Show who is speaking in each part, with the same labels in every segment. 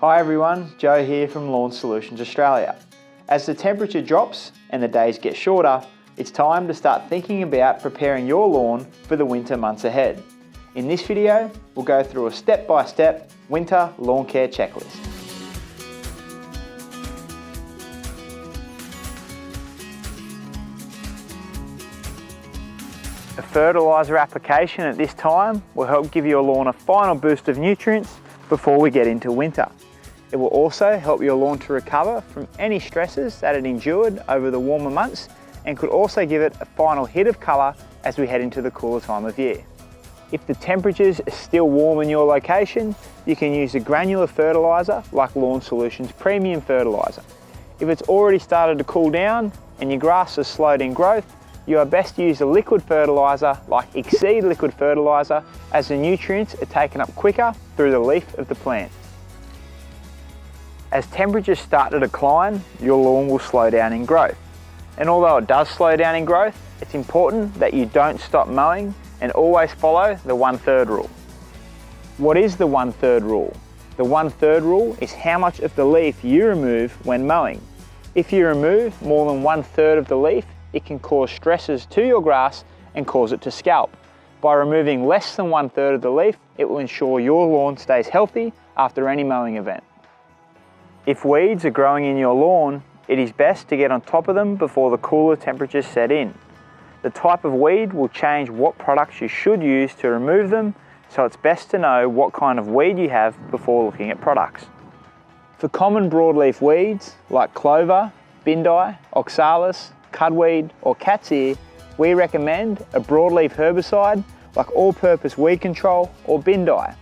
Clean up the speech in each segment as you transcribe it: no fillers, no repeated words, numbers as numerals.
Speaker 1: Hi everyone, Joe here from Lawn Solutions Australia. As the temperature drops and the days get shorter, it's time to start thinking about preparing your lawn for the winter months ahead. In this video, we'll go through a step-by-step winter lawn care checklist. A fertiliser application at this time will help give your lawn a final boost of nutrients before we get into winter. It will also help your lawn to recover from any stresses that it endured over the warmer months and could also give it a final hit of colour as we head into the cooler time of year. If the temperatures are still warm in your location, you can use a granular fertiliser like Lawn Solutions Premium Fertiliser. If it's already started to cool down and your grass has slowed in growth, you are best to use a liquid fertiliser like Exceed liquid fertiliser, as the nutrients are taken up quicker through the leaf of the plant. As temperatures start to decline, your lawn will slow down in growth. And although it does slow down in growth, it's important that you don't stop mowing and always follow the 1/3 rule. What is the 1/3 rule? The 1/3 rule is how much of the leaf you remove when mowing. If you remove more than 1/3 of the leaf, it can cause stresses to your grass and cause it to scalp. By removing less than 1/3 of the leaf, it will ensure your lawn stays healthy after any mowing event. If weeds are growing in your lawn, it is best to get on top of them before the cooler temperatures set in. The type of weed will change what products you should use to remove them, so it's best to know what kind of weed you have before looking at products. For common broadleaf weeds like clover, bindi, oxalis, cudweed or cat's ear, we recommend a broadleaf herbicide like all-purpose weed control or bindi.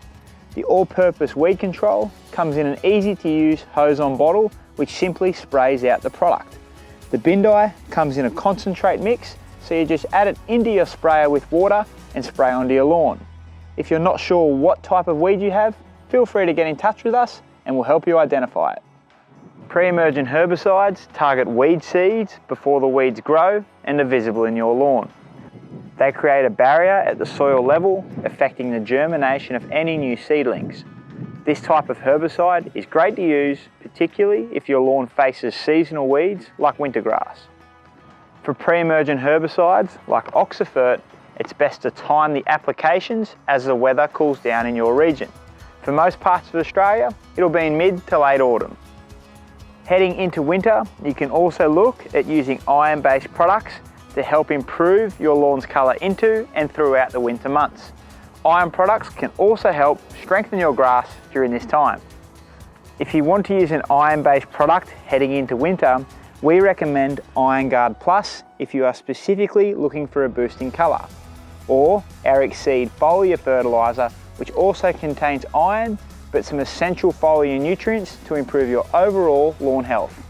Speaker 1: The all-purpose weed control comes in an easy-to-use hose-on bottle which simply sprays out the product. The bindi comes in a concentrate mix, so you just add it into your sprayer with water and spray onto your lawn. If you're not sure what type of weed you have, feel free to get in touch with us and we'll help you identify it. Pre-emergent herbicides target weed seeds before the weeds grow and are visible in your lawn. They create a barrier at the soil level, affecting the germination of any new seedlings. This type of herbicide is great to use, particularly if your lawn faces seasonal weeds like winter grass. For pre-emergent herbicides like Oxifert, it's best to time the applications as the weather cools down in your region. For most parts of Australia, it'll be in mid to late autumn. Heading into winter, you can also look at using iron-based products to help improve your lawn's colour into and throughout the winter months. Iron products can also help strengthen your grass during this time. If you want to use an iron-based product heading into winter, we recommend Iron Guard Plus if you are specifically looking for a boost in colour, or our Exceed foliar fertiliser, which also contains iron but some essential foliar nutrients to improve your overall lawn health.